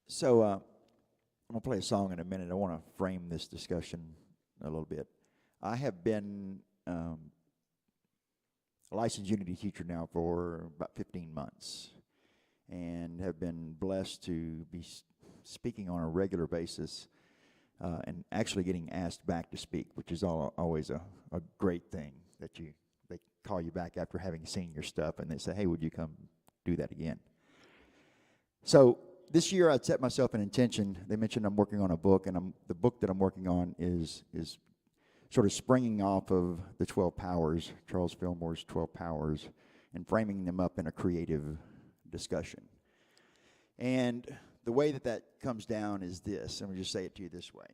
So I'm going to play a song in a minute. I want to frame this discussion a little bit. I have been a licensed Unity teacher now for about 15 months and have been blessed to be speaking on a regular basis and actually getting asked back to speak, which is always a great thing that they call you back after having seen your stuff and they say, hey, would you come do that again? So this year I set myself an intention. They mentioned I'm working on a book, and the book that I'm working on is sort of springing off of the 12 Powers, Charles Fillmore's 12 Powers, and framing them up in a creative discussion. And the way that comes down is this. Let me just say it to you this way.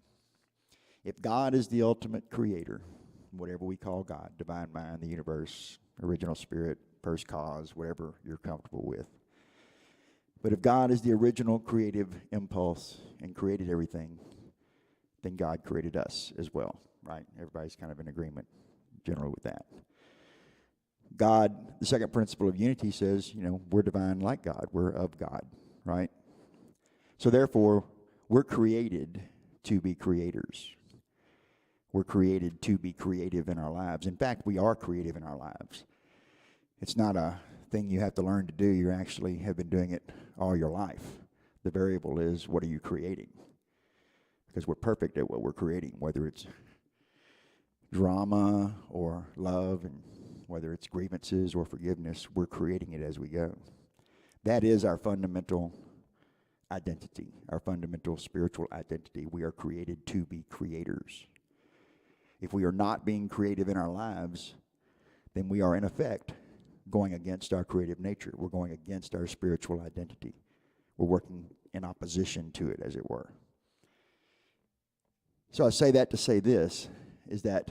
If God is the ultimate creator, whatever we call God, divine mind, the universe, original spirit, first cause, whatever you're comfortable with. But if God is the original creative impulse and created everything, then God created us as well, right? Everybody's kind of in agreement generally with that. God, the second principle of unity says, we're divine like God. We're of God, right? So therefore, we're created to be creators. We're created to be creative in our lives. In fact, we are creative in our lives. It's not a thing you have to learn to do. You actually have been doing it all your life. The variable is, what are you creating? Because we're perfect at what we're creating, whether it's drama or love, and whether it's grievances or forgiveness, we're creating it as we go. That is our fundamental identity, our fundamental spiritual identity. We are created to be creators. If we are not being creative in our lives, then we are in effect going against our creative nature. We're going against our spiritual identity. We're working in opposition to it, as it were. So I say that to say this, is that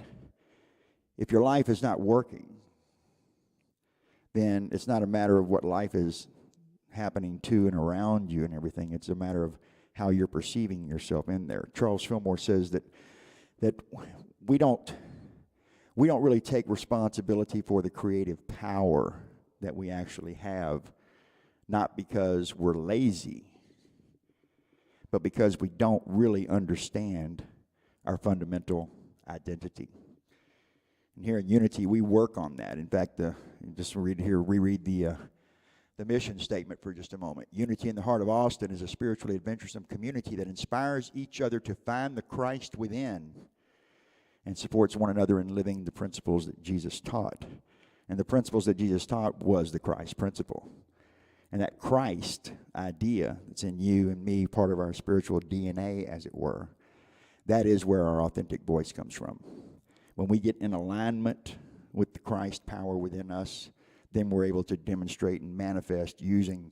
if your life is not working, then it's not a matter of what life is happening to and around you and everything. It's a matter of how you're perceiving yourself in there. Charles Fillmore says that we don't really take responsibility for the creative power that we actually have, not because we're lazy, but because we don't really understand our fundamental identity. And here in Unity, we work on that. In fact, reread the mission statement for just a moment. Unity in the heart of Austin is a spiritually adventuresome community that inspires each other to find the Christ within and supports one another in living the principles that Jesus taught. And the principles that Jesus taught was the Christ principle. And that Christ idea that's in you and me, part of our spiritual DNA, as it were, that is where our authentic voice comes from. When we get in alignment with the Christ power within us, then we're able to demonstrate and manifest using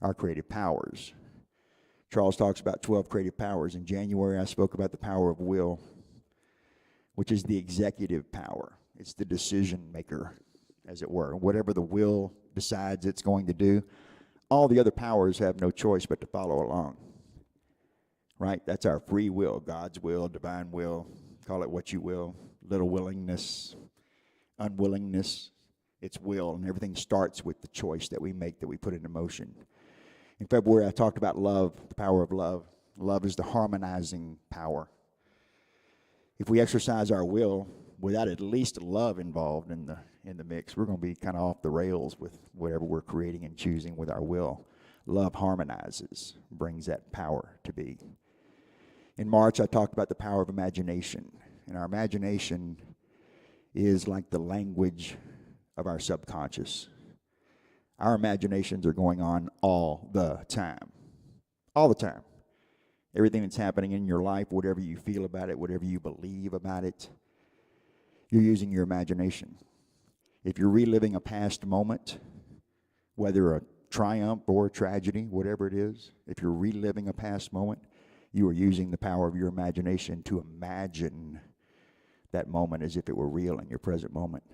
our creative powers. Charles talks about 12 creative powers. In January, I spoke about the power of will, which is the executive power. It's the decision maker, as it were. Whatever the will decides it's going to do, all the other powers have no choice but to follow along. Right? That's our free will, God's will, divine will, call it what you will, little willingness, unwillingness, it's will, and everything starts with the choice that we make, that we put into motion. In February, I talked about love, the power of love. Love is the harmonizing power. If we exercise our will without at least love involved in the mix, we're going to be kind of off the rails with whatever we're creating and choosing with our will. Love harmonizes, brings that power to be. In March, I talked about the power of imagination. And our imagination is like the language of our subconscious. Our imaginations are going on all the time. All the time. Everything that's happening in your life, whatever you feel about it, whatever you believe about it, you're using your imagination. If you're reliving a past moment, whether a triumph or a tragedy, whatever it is, if you're reliving a past moment, you are using the power of your imagination to imagine that moment as if it were real in your present moment.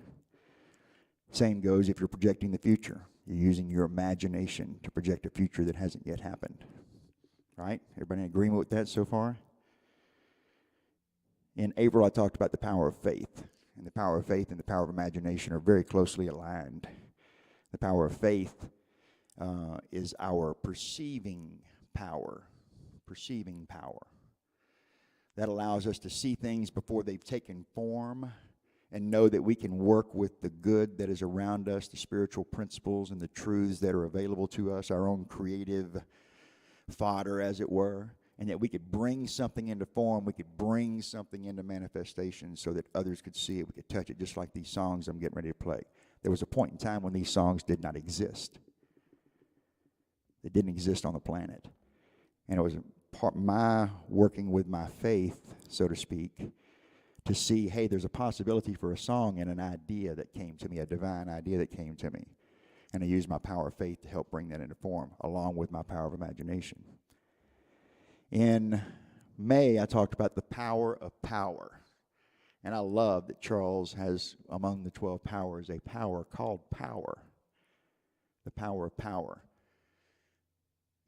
Same goes if you're projecting the future. You're using your imagination to project a future that hasn't yet happened. Right? Everybody in agreement with that so far? In April, I talked about the power of faith. And the power of faith and the power of imagination are very closely aligned. The power of faith is our perceiving power. perceiving power. That allows us to see things before they've taken form and know that we can work with the good that is around us, the spiritual principles and the truths that are available to us, our own creative fodder, as it were, and that we could bring something into form, we could bring something into manifestation so that others could see it, we could touch it, just like these songs I'm getting ready to play. There was a point in time when these songs did not exist. They didn't exist on the planet. And it was my working with my faith, so to speak, to see, hey, there's a possibility for a song and an idea that came to me, a divine idea that came to me. And I used my power of faith to help bring that into form, along with my power of imagination. In May, I talked about the power of power. And I love that Charles has, among the 12 powers, a power called power. The power of power.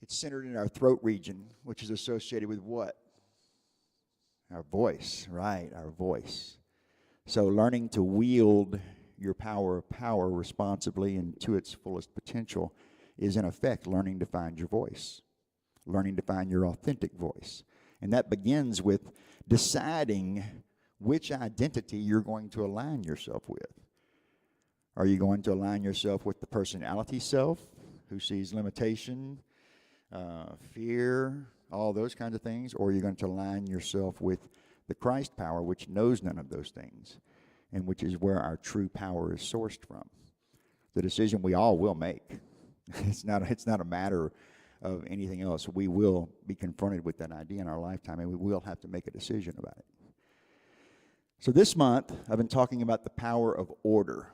It's centered in our throat region, which is associated with what? Our voice, right, our voice. So learning to wield your power of power responsibly and to its fullest potential is, in effect, learning to find your voice, learning to find your authentic voice. And that begins with deciding which identity you're going to align yourself with. Are you going to align yourself with the personality self, who sees limitation, fear, all those kinds of things, or are you going to align yourself with the Christ power, which knows none of those things, and which is where our true power is sourced from? The decision we all will make. It's not a matter of anything else. We will be confronted with that idea in our lifetime, and we will have to make a decision about it. So this month, I've been talking about the power of order,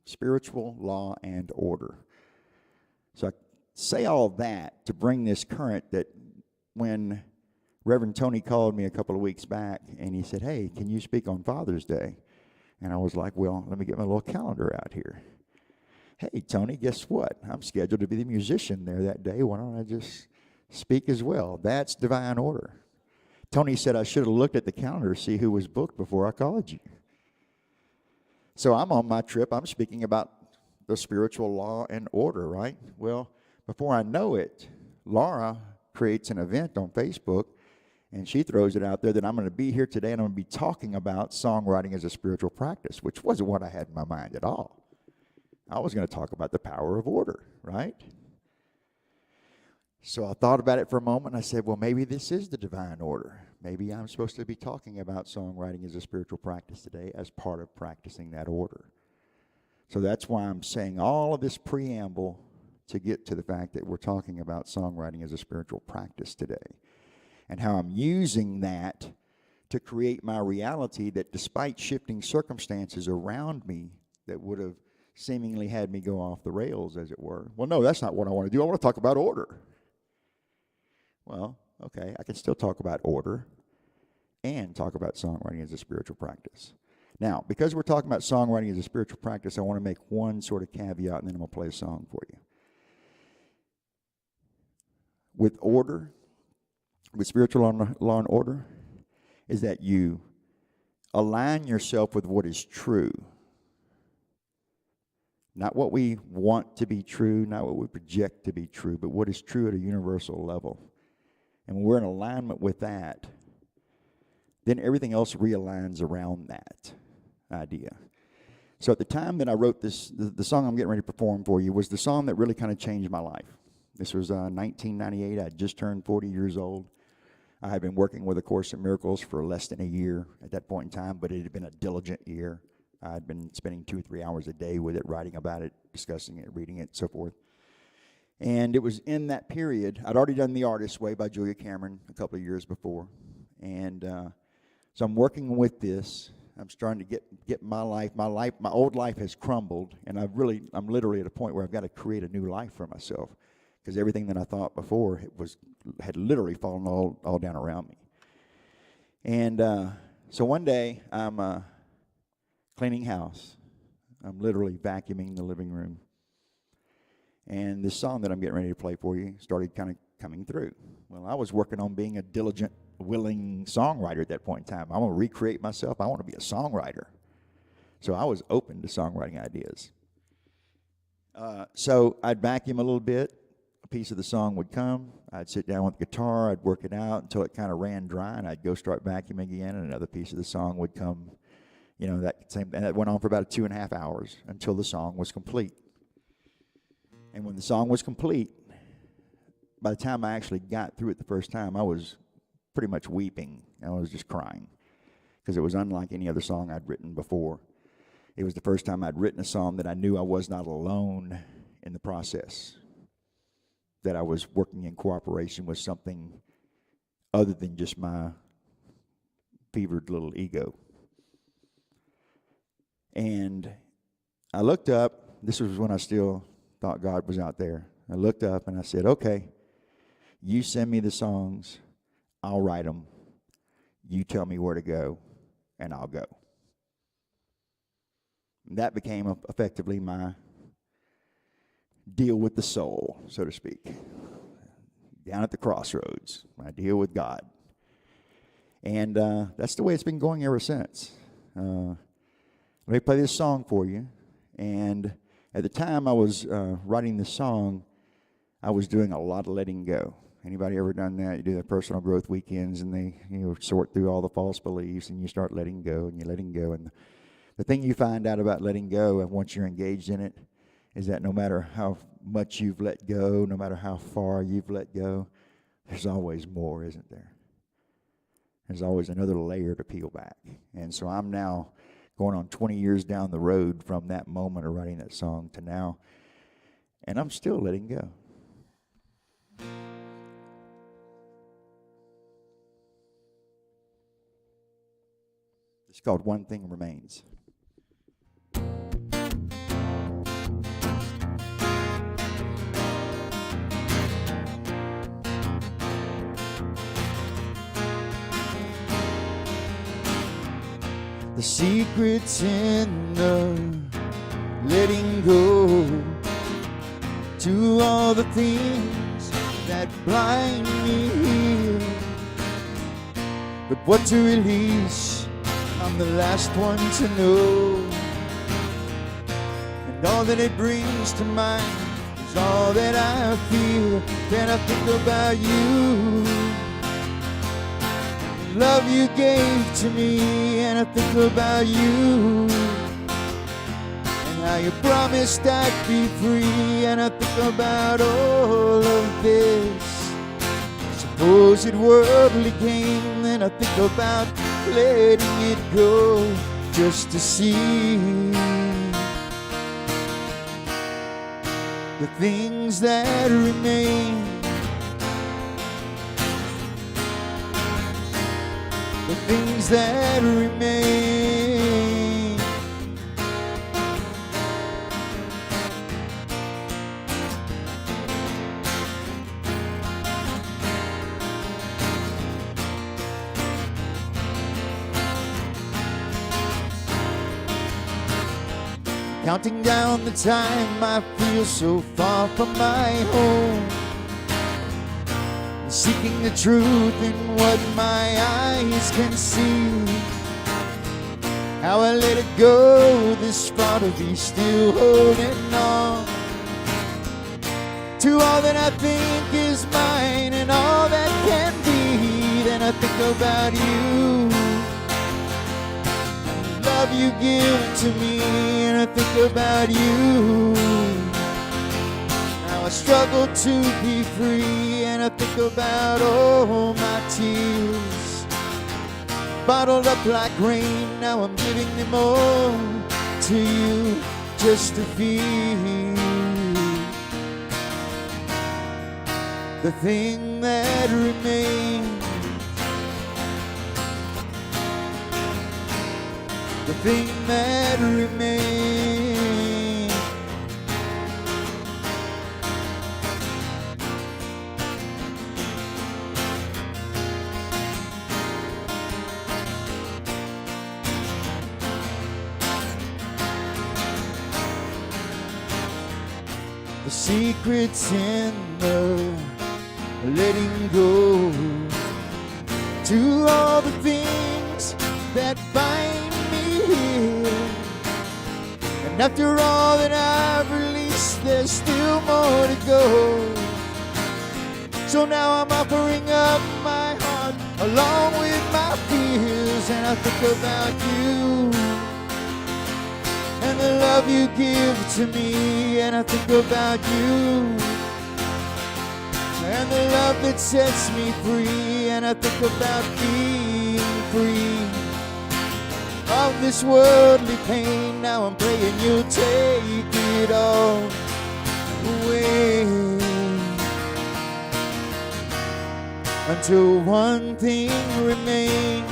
spiritual law and order. So I say all that to bring this current that when Reverend Tony called me a couple of weeks back and he said, hey, can you speak on Father's Day? And I was like, well, let me get my little calendar out here. Hey, Tony, guess what? I'm scheduled to be the musician there that day. Why don't I just speak as well? That's divine order. Tony said I should have looked at the calendar to see who was booked before I called you. So I'm on my trip. I'm speaking about the spiritual law and order, right? Well, before I know it, Laura creates an event on Facebook, and she throws it out there that I'm going to be here today, and I'm going to be talking about songwriting as a spiritual practice, which wasn't what I had in my mind at all. I was going to talk about the power of order, right? So I thought about it for a moment, and I said, well, maybe this is the divine order. Maybe I'm supposed to be talking about songwriting as a spiritual practice today as part of practicing that order. So that's why I'm saying all of this preamble to get to the fact that we're talking about songwriting as a spiritual practice today, and how I'm using that to create my reality that despite shifting circumstances around me that would have seemingly had me go off the rails, as it were. Well, no, that's not what I want to do. I want to talk about order. Well, okay, I can still talk about order and talk about songwriting as a spiritual practice. Now, because we're talking about songwriting as a spiritual practice, I want to make one sort of caveat, and then I'm going to play a song for you. With order, with spiritual law and order, is that you align yourself with what is true. Not what we want to be true, not what we project to be true, but what is true at a universal level. And when we're in alignment with that, then everything else realigns around that idea. So at the time that I wrote this, the song I'm getting ready to perform for you was the song that really kind of changed my life. This was 1998. I had just turned 40 years old. I had been working with A Course in Miracles for less than a year at that point in time, but it had been a diligent year. I had been spending 2 or 3 hours a day with it, writing about it, discussing it, reading it, so forth. And it was in that period, I'd already done The Artist's Way by Julia Cameron a couple of years before. And so I'm working with this. I'm starting to get my old life has crumbled, and I'm literally at a point where I've got to create a new life for myself, because everything that I thought before had literally fallen all down around me. And so one day I'm cleaning house. I'm literally vacuuming the living room. And this song that I'm getting ready to play for you started kind of coming through. Well, I was working on being a diligent, willing songwriter at that point in time. I want to recreate myself. I want to be a songwriter. So I was open to songwriting ideas. So I'd vacuum a little bit, piece of the song would come, I'd sit down with the guitar, I'd work it out until it kind of ran dry, and I'd go start vacuuming again, and another piece of the song would come. You know, and that went on for about 2.5 hours until the song was complete. And when the song was complete, by the time I actually got through it the first time, I was pretty much weeping. I was just crying because it was unlike any other song I'd written before. It was the first time I'd written a song that I knew I was not alone in the process, that I was working in cooperation with something other than just my fevered little ego. And I looked up. This was when I still thought God was out there. I looked up and I said, okay, you send me the songs, I'll write them. You tell me where to go, and I'll go. And that became effectively my deal with the soul, so to speak. Down at the crossroads, my deal with God. And that's the way it's been going ever since. Let me play this song for you. And at the time I was writing this song, I was doing a lot of letting go. Anybody ever done that? You do the personal growth weekends, and they sort through all the false beliefs, and you start letting go, and you're letting go. And the thing you find out about letting go, and once you're engaged in it, is that no matter how much you've let go, no matter how far you've let go, there's always more, isn't there? There's always another layer to peel back. And so I'm now going on 20 years down the road from that moment of writing that song to now, and I'm still letting go. It's called One Thing Remains. The secret's in the letting go to all the things that blind me here. But what to release, I'm the last one to know. And all that it brings to mind is all that I feel. Then I think about you, love you gave to me, and I think about you, and how you promised I'd be free, and I think about all of this supposed worldly gain, and I think about letting it go just to see the things that remain. The things that remain. Counting down the time, I feel so far from my home, seeking the truth in what my eyes can see. How I let it go this far to be still holding on to all that I think is mine and all that can be. Then I think about you, the love you give to me, and I think about you. I struggle to be free, and I think about all my tears bottled up like rain. Now I'm giving them all to you just to feel the thing that remains, the thing that remains. The secret's in the letting go to all the things that bind me here. And after all that I've released, there's still more to go. So now I'm offering up my heart along with my fears, and I think about you and the love you give to me, and I think about you and the love that sets me free, and I think about being free of this worldly pain. Now I'm praying you'll take it all away, until one thing remains,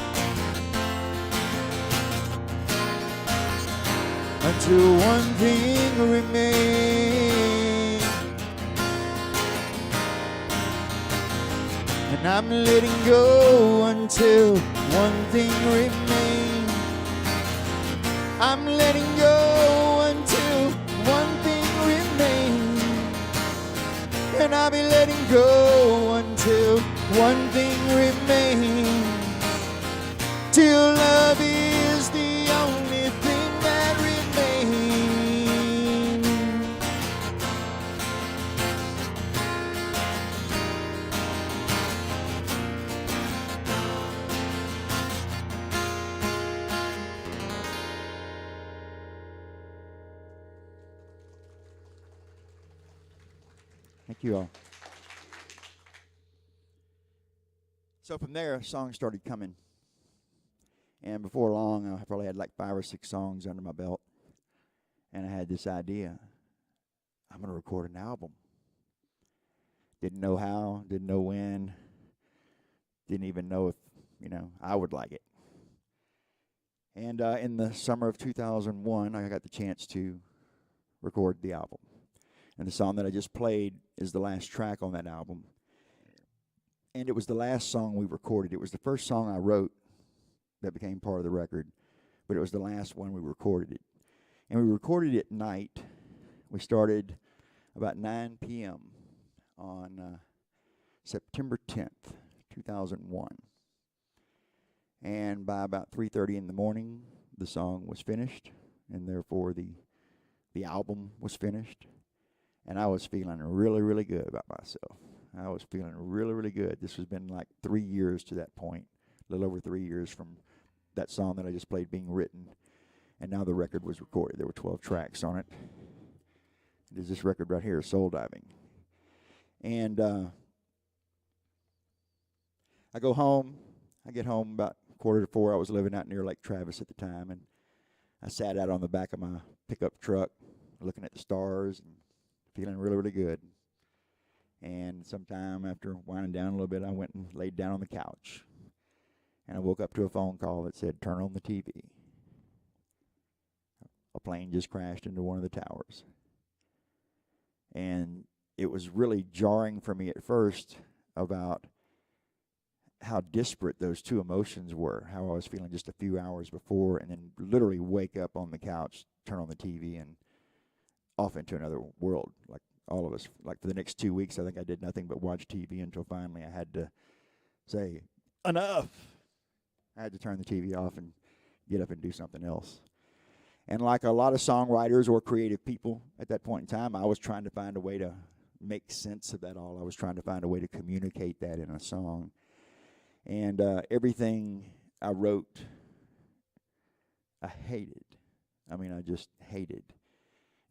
until one thing remains. And I'm letting go until one thing remains. I'm letting go until one thing remains. And I'll be letting go until one thing remains. Till love is the only thing that remains. Thank you all. So from there, songs started coming. And before long, I probably had like 5 or 6 songs under my belt. And I had this idea. I'm going to record an album. Didn't know how, didn't know when. Didn't even know if, I would like it. And in the summer of 2001, I got the chance to record the album. And the song that I just played is the last track on that album. And it was the last song we recorded. It was the first song I wrote that became part of the record, but it was the last one we recorded it. And we recorded it at night. We started about 9 p.m. on September 10th, 2001. And by about 3:30 in the morning, the song was finished, and therefore the album was finished. And I was feeling really, really good about myself. I was feeling really, really good. This has been like 3 years to that point, a little over 3 years from that song that I just played being written. And now the record was recorded. There were 12 tracks on it. There's this record right here, Soul Diving. And I go home. I get home about 3:45. I was living out near Lake Travis at the time. And I sat out on the back of my pickup truck looking at the stars and feeling really, really good. And sometime after winding down a little bit, I went and laid down on the couch. And I woke up to a phone call that said, "Turn on the TV." A plane just crashed into one of the towers. And it was really jarring for me at first about how disparate those two emotions were, how I was feeling just a few hours before, and then literally wake up on the couch, turn on the TV, and off into another world, like all of us. Like for the next 2 weeks, I think I did nothing but watch TV until finally I had to say, enough. I had to turn the TV off and get up and do something else. And like a lot of songwriters or creative people at that point in time, I was trying to find a way to make sense of that all. I was trying to find a way to communicate that in a song. And everything I wrote, I hated. I mean, I just hated.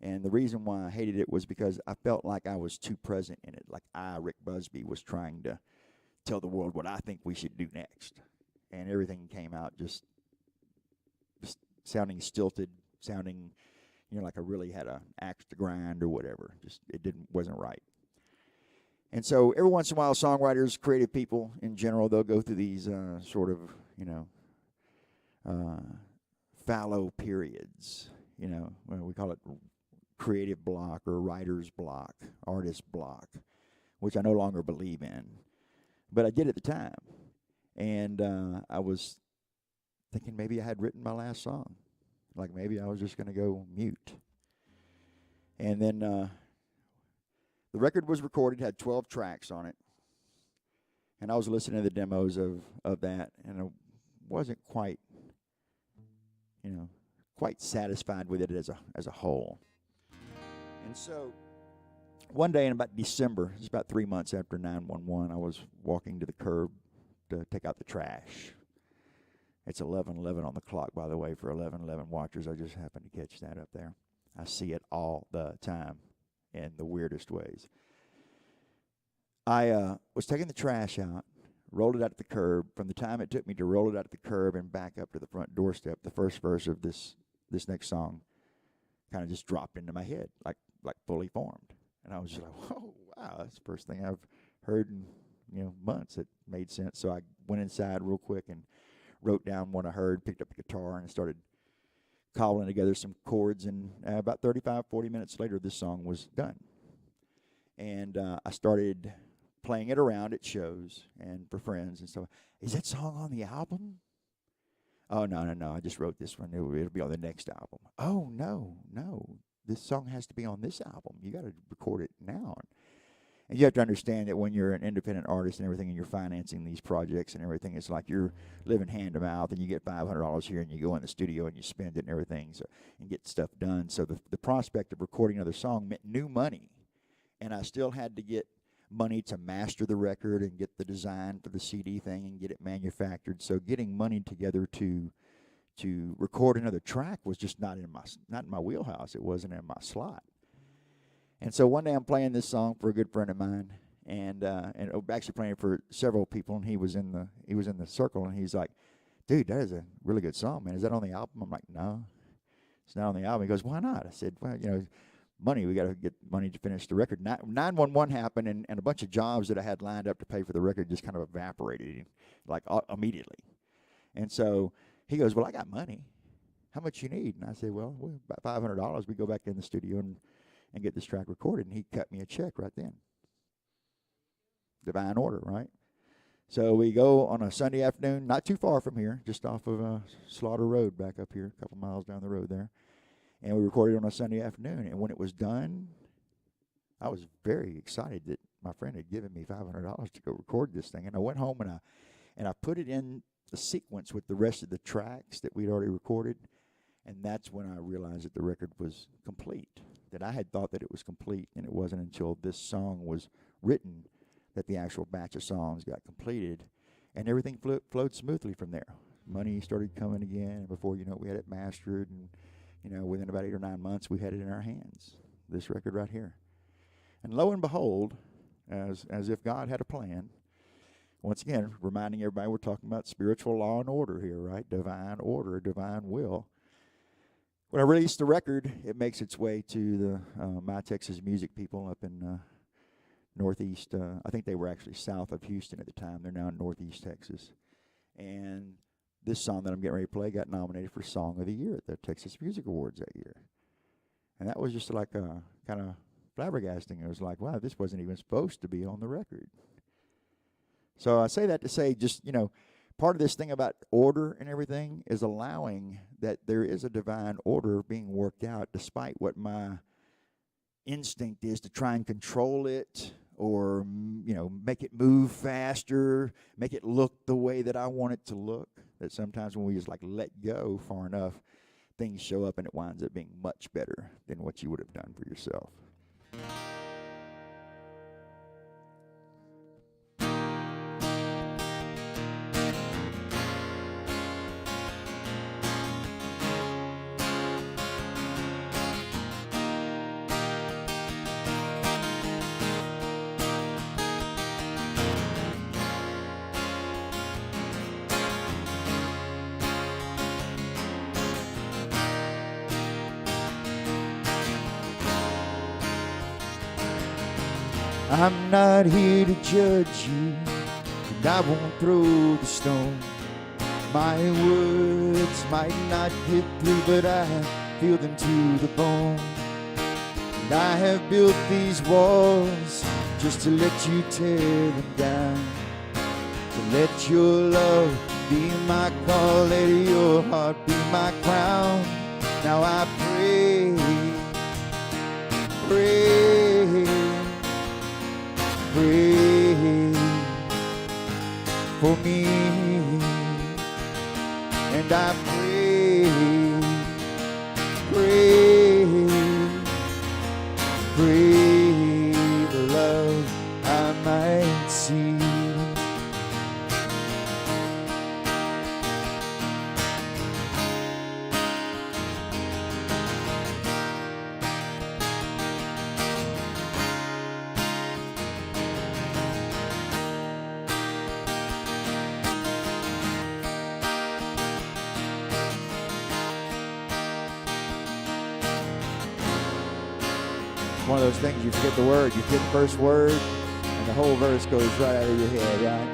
And the reason why I hated it was because I felt like I was too present in it. Like I, Rick Busby, was trying to tell the world what I think we should do next. And everything came out just sounding stilted, sounding, like I really had an axe to grind or whatever. Just wasn't right. And so every once in a while, songwriters, creative people in general, they'll go through these sort of, fallow periods. We call it creative block or writer's block, artist block, which I no longer believe in. But I did at the time. And I was thinking maybe I had written my last song. Like maybe I was just going to go mute. And then the record was recorded, had 12 tracks on it. And I was listening to the demos of that, and I wasn't quite, quite satisfied with it as a whole. And so one day in about December, it's about 3 months after 911, I was walking to the curb to take out the trash. It's 11:11 on the clock, by the way, for 11:11 watchers. I just happened to catch that up there. I see it all the time in the weirdest ways. I was taking the trash out, rolled it out at the curb. From the time it took me to roll it out at the curb and back up to the front doorstep, the first verse of this next song kind of just dropped into my head, like fully formed. And I was just like, whoa, wow, that's the first thing I've heard in months. It made sense. So I went inside real quick and wrote down what I heard, picked up a guitar, and started cobbling together some chords. And about 35, 40 minutes later, this song was done. And I started playing it around at shows and for friends and stuff. Is that song on the album? Oh, no, I just wrote this one. It'll be on the next album. Oh, no. This song has to be on this album. You got to record it now. And you have to understand that when you're an independent artist and everything, and you're financing these projects and everything, it's like you're living hand to mouth, and you get $500 here, and you go in the studio and you spend it and everything, and get stuff done. So the prospect of recording another song meant new money, and I still had to get money to master the record and get the design for the CD thing and get it manufactured. So getting money together to record another track was just not in my wheelhouse. It wasn't in my slot. And so one day I'm playing this song for a good friend of mine, and actually playing for several people, and he was in the circle, and he's like, "Dude, that is a really good song, man. Is that on the album?" I'm like, "No, it's not on the album." He goes, "Why not?" I said, "Well, money. We got to get money to finish the record." 911 happened, and a bunch of jobs that I had lined up to pay for the record just kind of evaporated, like immediately. And so he goes, "Well, I got money. How much you need?" And I said, "Well, about $500. We go back in the studio and get this track recorded." And he cut me a check right then. Divine order, right? So we go on a Sunday afternoon, not too far from here, just off of Slaughter Road, back up here, a couple miles down the road there. And we recorded on a Sunday afternoon. And when it was done, I was very excited that my friend had given me $500 to go record this thing. And I went home and I put it in the sequence with the rest of the tracks that we'd already recorded. And that's when I realized that the record was complete, that I had thought that it was complete, and it wasn't until this song was written that the actual batch of songs got completed, and everything flowed smoothly from there. Money started coming again, and before you know it, we had it mastered, and within about 8 or 9 months, we had it in our hands, this record right here. And lo and behold, as if God had a plan, once again, reminding everybody we're talking about spiritual law and order here, right? Divine order, divine will. When I released the record, it makes its way to the My Texas Music people up in northeast. I think they were actually south of Houston at the time. They're now in northeast Texas. And this song that I'm getting ready to play got nominated for Song of the Year at the Texas Music Awards that year. And that was just like kind of flabbergasting. It was like, wow, this wasn't even supposed to be on the record. So I say that to say just, part of this thing about order and everything is allowing that there is a divine order being worked out despite what my instinct is to try and control it or, make it move faster, make it look the way that I want it to look. That sometimes when we just let go far enough, things show up and it winds up being much better than what you would have done for yourself. I'm not here to judge you, and I won't throw the stone. My words might not get through, but I feel them to the bone. And I have built these walls just to let you tear them down, to let your love be my call, let your heart be my crown. Now I pray for me, and I pray one of those things, you forget the word, you forget the first word, and the whole verse goes right out of your head, right?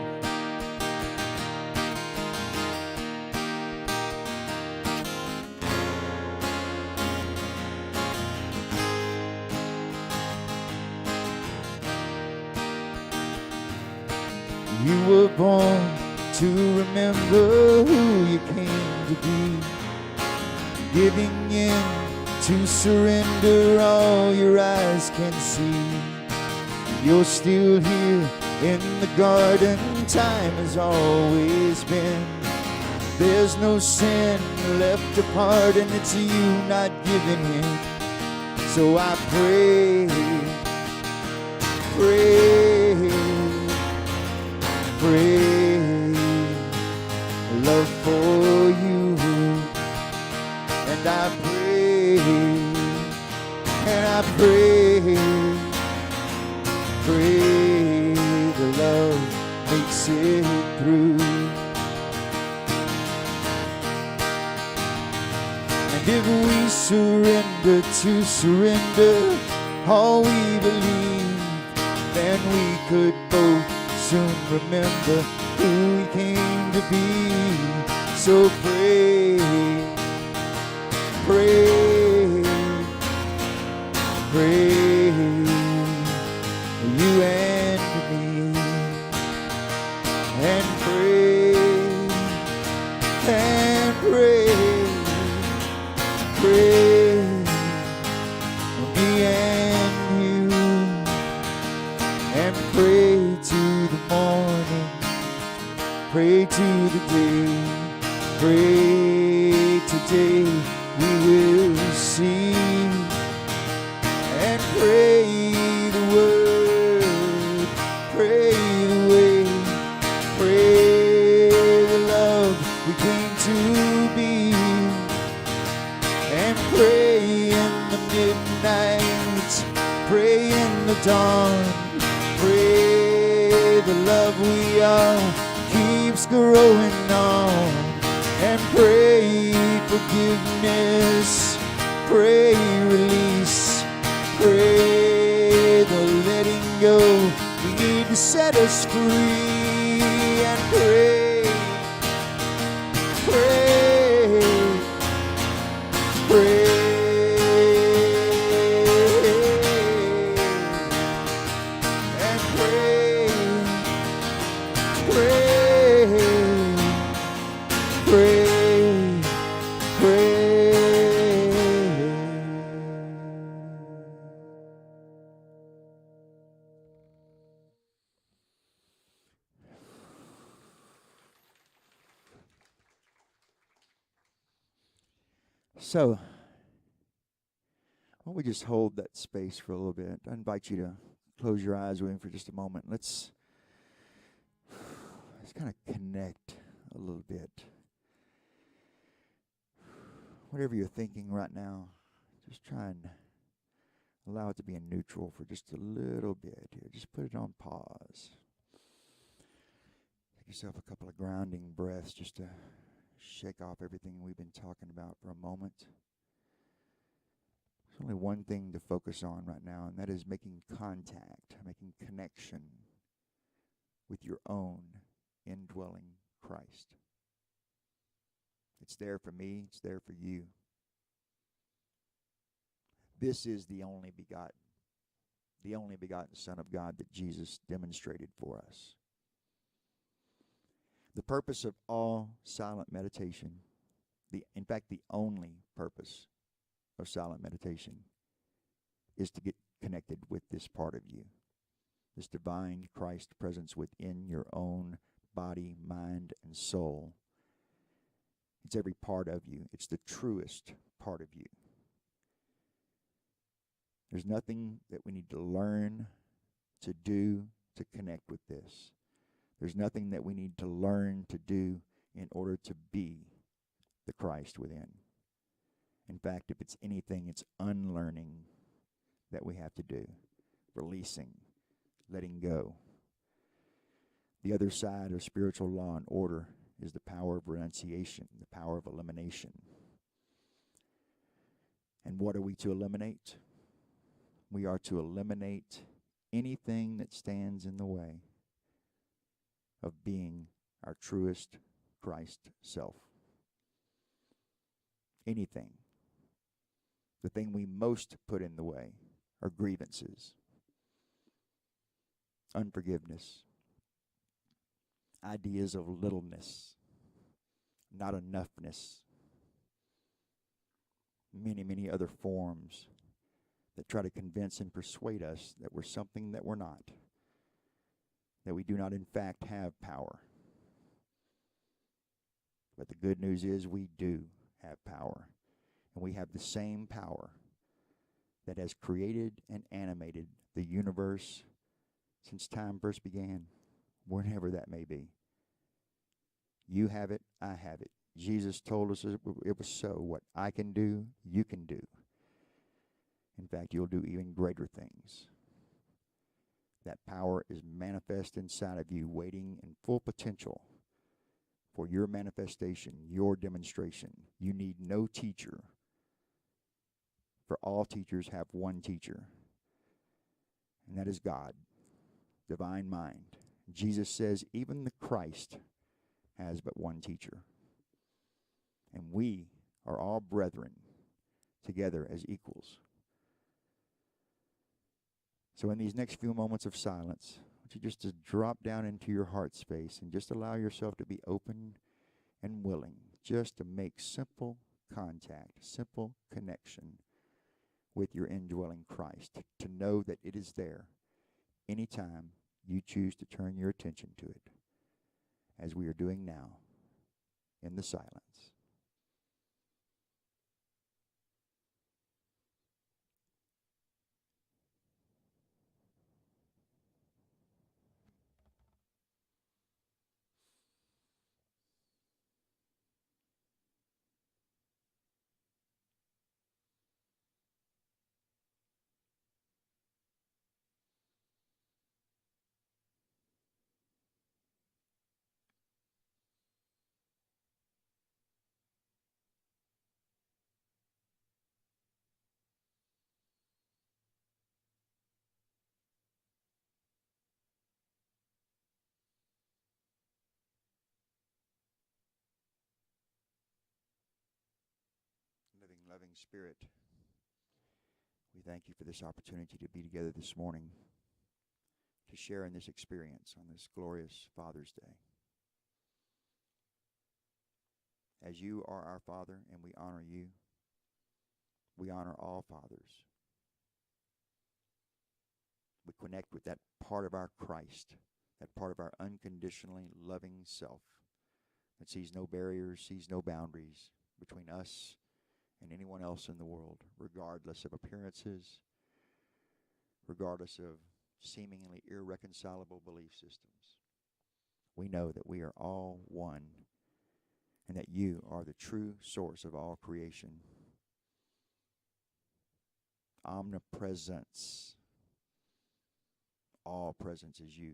You were born to remember who you came to be, giving in to surrender all your eyes can see. You're still here in the garden, time has always been. There's no sin left to pardon, it's you not giving in. So I pray, love for you, and I pray, the love makes it through. And if we surrender to surrender all we believe, then we could both soon remember who we came to be. So pray, you and me, and pray, me and you, and pray to the morning, pray to the day, pray today we will see, and pray the word, pray the way, pray the love we came to be, and pray in the midnight, pray in the dawn, pray the love we are keeps growing on, and pray forgiveness, pray release, pray the letting go we need to set us free, and pray, and pray, So, why don't we just hold that space for a little bit? I invite you to close your eyes with me for just a moment. Let's kind of connect a little bit. Whatever you're thinking right now, just try and allow it to be in neutral for just a little bit here. Just put it on pause. Take yourself a couple of grounding breaths just to shake off everything we've been talking about for a moment. There's only one thing to focus on right now, and that is making contact, making connection with your own indwelling Christ. It's there for me, it's there for you. This is the only begotten Son of God that Jesus demonstrated for us. The purpose of all silent meditation, in fact, the only purpose of silent meditation is to get connected with this part of you, this divine Christ presence within your own body, mind, and soul. It's every part of you. It's the truest part of you. There's nothing that we need to learn to do to connect with this. There's nothing that we need to learn to do in order to be the Christ within. In fact, if it's anything, it's unlearning that we have to do. Releasing, letting go. The other side of spiritual law and order is the power of renunciation, the power of elimination. And what are we to eliminate? We are to eliminate anything that stands in the way of being our truest Christ self. Anything. The thing we most put in the way are grievances, unforgiveness, ideas of littleness, not enoughness, many, many other forms that try to convince and persuade us that we're something that we're not, that we do not in fact have power. But the good news is we do have power, and we have the same power that has created and animated the universe since time first began, whenever that may be. You have it, I have it. Jesus told us it was so. What I can do, you can do. In fact, you'll do even greater things. That power is manifest inside of you, waiting in full potential for your manifestation, your demonstration. You need no teacher, for all teachers have one teacher, and that is God, divine mind. Jesus says even the Christ has but one teacher, and we are all brethren together as equals. So in these next few moments of silence, I want you just to drop down into your heart space and just allow yourself to be open and willing just to make simple contact, simple connection with your indwelling Christ, to know that it is there anytime you choose to turn your attention to it, as we are doing now in the silence. Living, loving Spirit, we thank you for this opportunity to be together this morning, to share in this experience on this glorious Father's Day. As you are our Father and we honor you, we honor all fathers. We connect with that part of our Christ, that part of our unconditionally loving self that sees no barriers, sees no boundaries between us and anyone else in the world, regardless of appearances, regardless of seemingly irreconcilable belief systems. We know that we are all one, and that you are the true source of all creation. Omnipresence. All presence is you.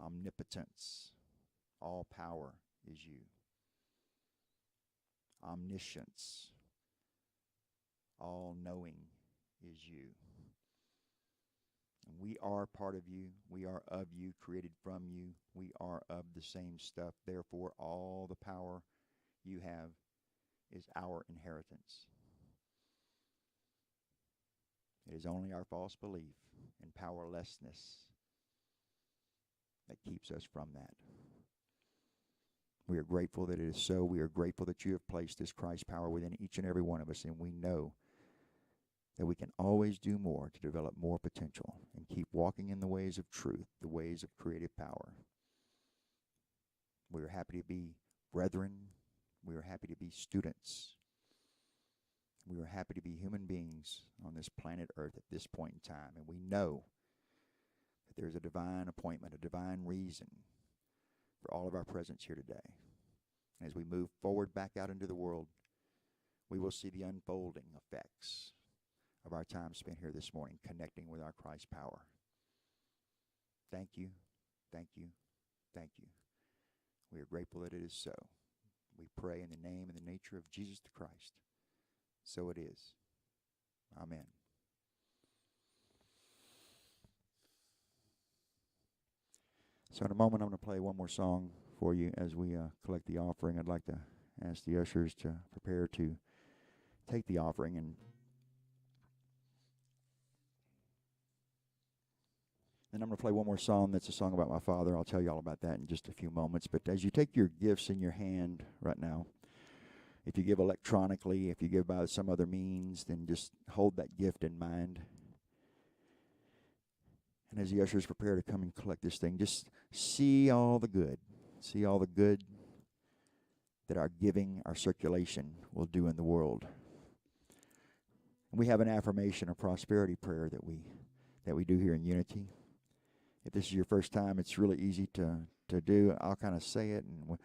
Omnipotence. All power is you. Omniscience. All knowing is you. And we are part of you. We are of you, created from you. We are of the same stuff. Therefore, all the power you have is our inheritance. It is only our false belief and powerlessness that keeps us from that. We are grateful that it is so. We are grateful that you have placed this Christ power within each and every one of us, and we know that we can always do more to develop more potential and keep walking in the ways of truth, the ways of creative power. We are happy to be brethren. We are happy to be students. We are happy to be human beings on this planet Earth at this point in time, and we know that there is a divine appointment, a divine reason for all of our presence here today. And as we move forward back out into the world, we will see the unfolding effects of our time spent here this morning connecting with our Christ power. Thank you, thank you, thank you. We are grateful that it is so. We pray in the name and the nature of Jesus the Christ. So it is. Amen. So in a moment, I'm going to play one more song for you as we collect the offering. I'd like to ask the ushers to prepare to take the offering. And then I'm going to play one more song that's a song about my father. I'll tell you all about that in just a few moments. But as you take your gifts in your hand right now, if you give electronically, if you give by some other means, then just hold that gift in mind. And as the ushers prepare to come and collect this thing, just see all the good. See all the good that our giving, our circulation will do in the world. And we have an affirmation, a prosperity prayer that we do here in Unity. If this is your first time, it's really easy to do. I'll kind of say it and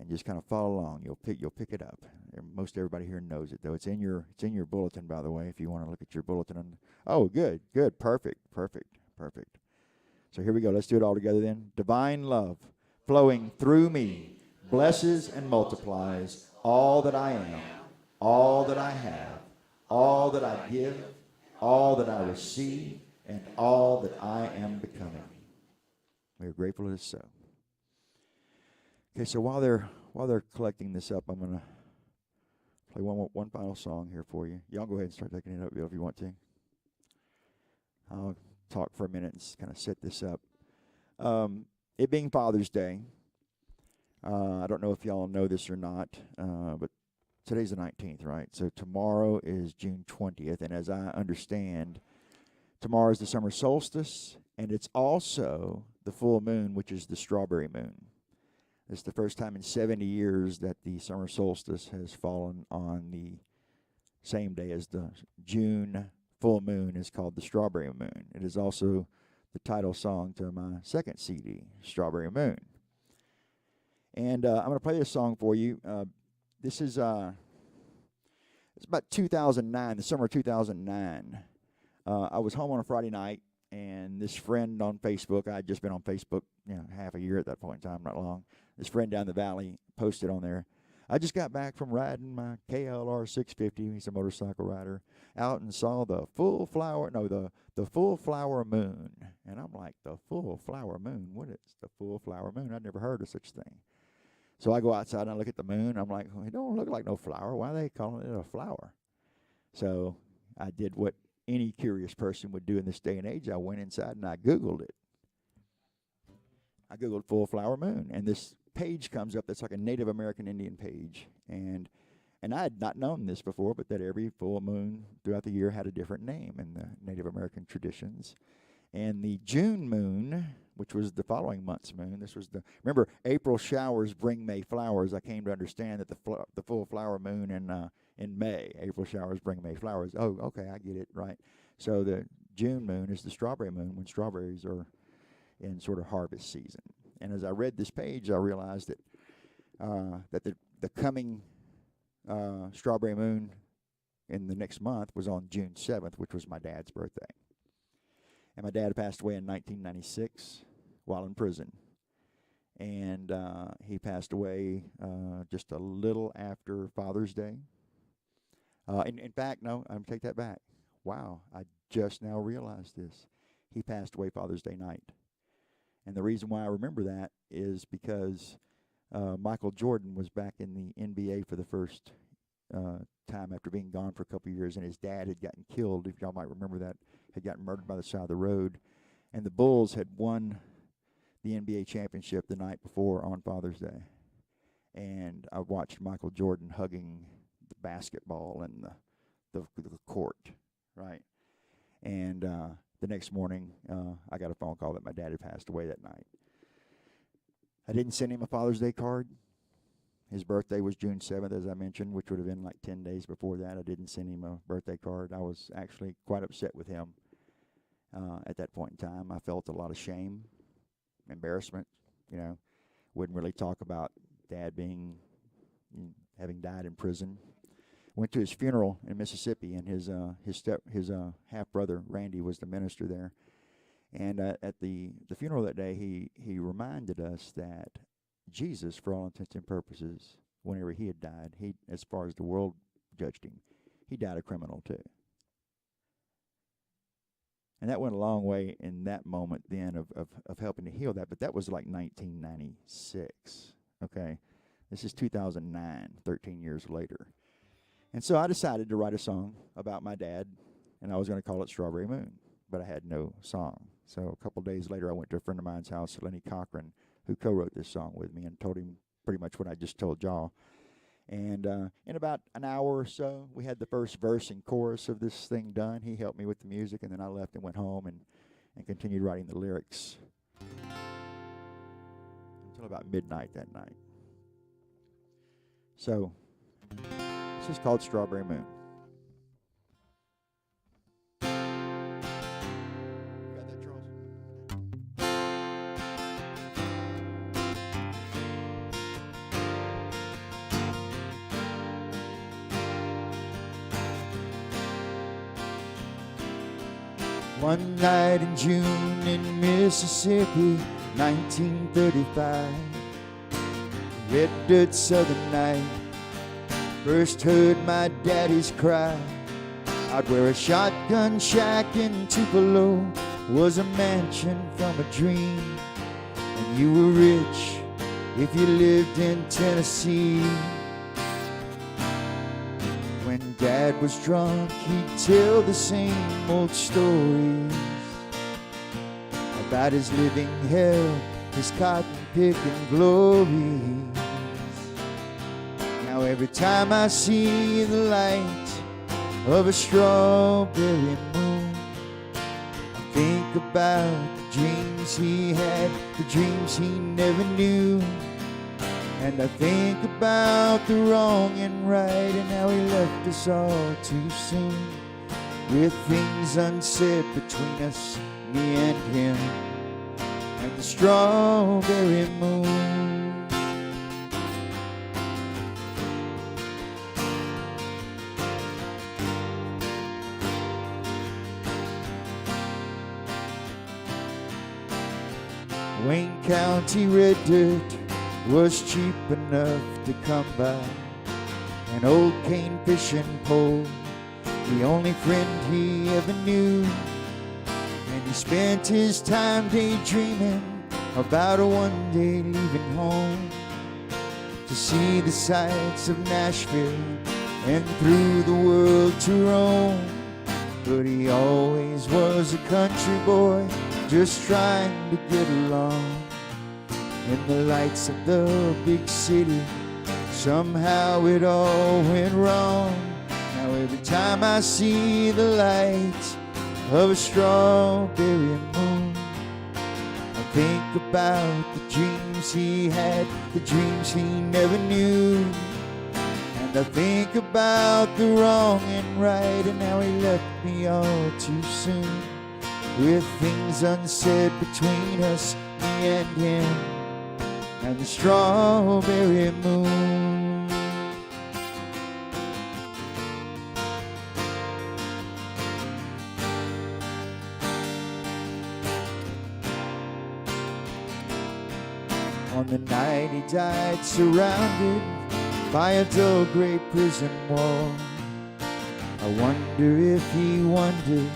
just kind of follow along. You'll pick it up. Most everybody here knows it, though. It's in your bulletin, by the way. If you want to look at your bulletin. Oh, good, perfect. So here we go. Let's do it all together then. Divine love flowing through me blesses and multiplies all that I am, all that I have, all that I give, all that I receive, and all that I am becoming. We are grateful it is so. Okay, so while they're collecting this up, I'm going to play one final song here for you. Y'all go ahead and start taking it up, Bill, if you want to. I'll talk for a minute and kind of set this up. It being Father's Day, I don't know if y'all know this or not, but today's the 19th, right? So tomorrow is June 20th, and as I understand, tomorrow is the summer solstice, and it's also the full moon, which is the strawberry moon. It's the first time in 70 years that the summer solstice has fallen on the same day as the June full moon is called the Strawberry Moon. It is also the title song to my second CD, Strawberry Moon. And I'm going to play this song for you. This is it's about 2009, the summer of 2009. I was home on a Friday night, and this friend on Facebook, I had just been on Facebook, half a year at that point in time, not long. This friend down the valley posted on there, I just got back from riding my KLR 650, he's a motorcycle rider, out and saw the full flower moon. And I'm like, the full flower moon? What is the full flower moon? I'd never heard of such thing. So I go outside and I look at the moon. I'm like, it don't look like no flower. Why are they calling it a flower? So I did what any curious person would do in this day and age. I went inside and I Googled it. I Googled full flower moon, and this page comes up that's like a Native American Indian page. And I had not known this before, but that every full moon throughout the year had a different name in the Native American traditions. And the June moon, which was the following month's moon, remember, April showers bring May flowers. I came to understand that the full flower moon in May, April showers bring May flowers. Oh, okay, I get it, right. So the June moon is the strawberry moon, when strawberries are in sort of harvest season. And as I read this page, I realized that the coming strawberry moon in the next month was on June 7th, which was my dad's birthday. And my dad passed away in 1996 while in prison. And he passed away just a little after Father's Day. In fact, no, I'm take that back. Wow, I just now realized this. He passed away Father's Day night. And the reason why I remember that is because Michael Jordan was back in the NBA for the first time after being gone for a couple of years, and his dad had gotten killed, if y'all might remember that, had gotten murdered by the side of the road. And the Bulls had won the NBA championship the night before on Father's Day. And I watched Michael Jordan hugging the basketball and the court, right? And the next morning, I got a phone call that my dad had passed away that night. I didn't send him a Father's Day card. His birthday was June 7th, as I mentioned, which would have been like 10 days before that. I didn't send him a birthday card. I was actually quite upset with him at that point in time. I felt a lot of shame, embarrassment. Wouldn't really talk about Dad having died in prison. Went to his funeral in Mississippi, and his half brother Randy was the minister there. And at the funeral that day, he reminded us that Jesus, for all intents and purposes, whenever he had died, as far as the world judged him, he died a criminal too. And that went a long way in that moment then of helping to heal that. But that was like 1996, okay? This is 2009, 13 years later. And so I decided to write a song about my dad, and I was going to call it Strawberry Moon, but I had no song. So a couple of days later, I went to a friend of mine's house, Lenny Cochran, who co-wrote this song with me, and told him pretty much what I just told y'all. And in about an hour or so, we had the first verse and chorus of this thing done. He helped me with the music, and then I left and went home and continued writing the lyrics until about midnight that night. So this is called Strawberry Moon. Got that, Charles? One night in June in Mississippi, 1935, red dirt southern night, first heard my daddy's cry. Out where a shotgun shack in Tupelo was a mansion from a dream, and you were rich if you lived in Tennessee. When Dad was drunk, he'd tell the same old stories about his living hell, his cotton picking glories. Now every time I see the light of a strawberry moon, I think about the dreams he had, the dreams he never knew. And I think about the wrong and right, and how he left us all too soon, with things unsaid between us, me and him, and the strawberry moon. Wayne County red dirt was cheap enough to come by, an old cane fishing pole, the only friend he ever knew. And he spent his time daydreaming about a one day leaving home to see the sights of Nashville and through the world to roam. But he always was a country boy, just trying to get along. In the lights of the big city, somehow it all went wrong. Now every time I see the light of a strawberry moon, I think about the dreams he had, the dreams he never knew. And I think about the wrong and right, and how he left me all too soon, with things unsaid between us, me and him, and the strawberry moon. On the night he died, surrounded by a dull gray prison wall, I wonder if he wondered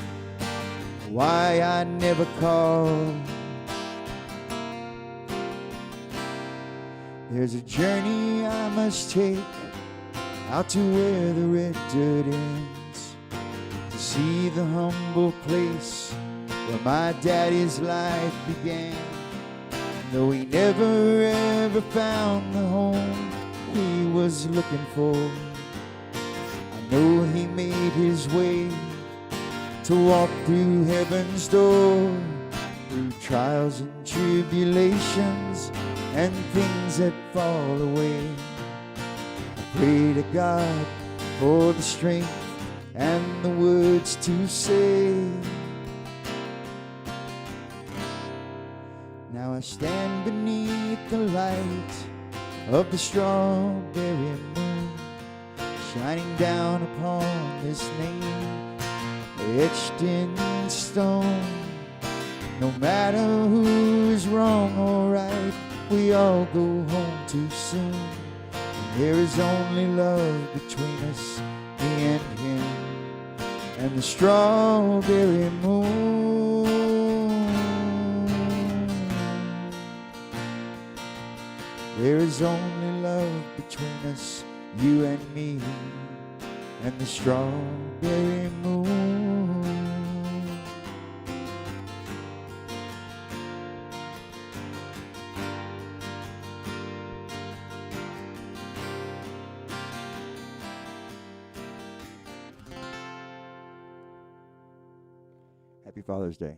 why I never called. There's a journey I must take out to where the red dirt ends, to see the humble place where my daddy's life began. Though he never ever found the home he was looking for, I know he made his way to walk through heaven's door, through trials and tribulations and things that fall away. I pray to God for the strength and the words to say. Now I stand beneath the light of the strawberry moon, shining down upon this name etched in stone. No matter who is wrong or right, we all go home too soon, and there is only love between us, me and him, and the strawberry moon. There is only love between us, you and me, and the strawberry moon. Happy Father's Day.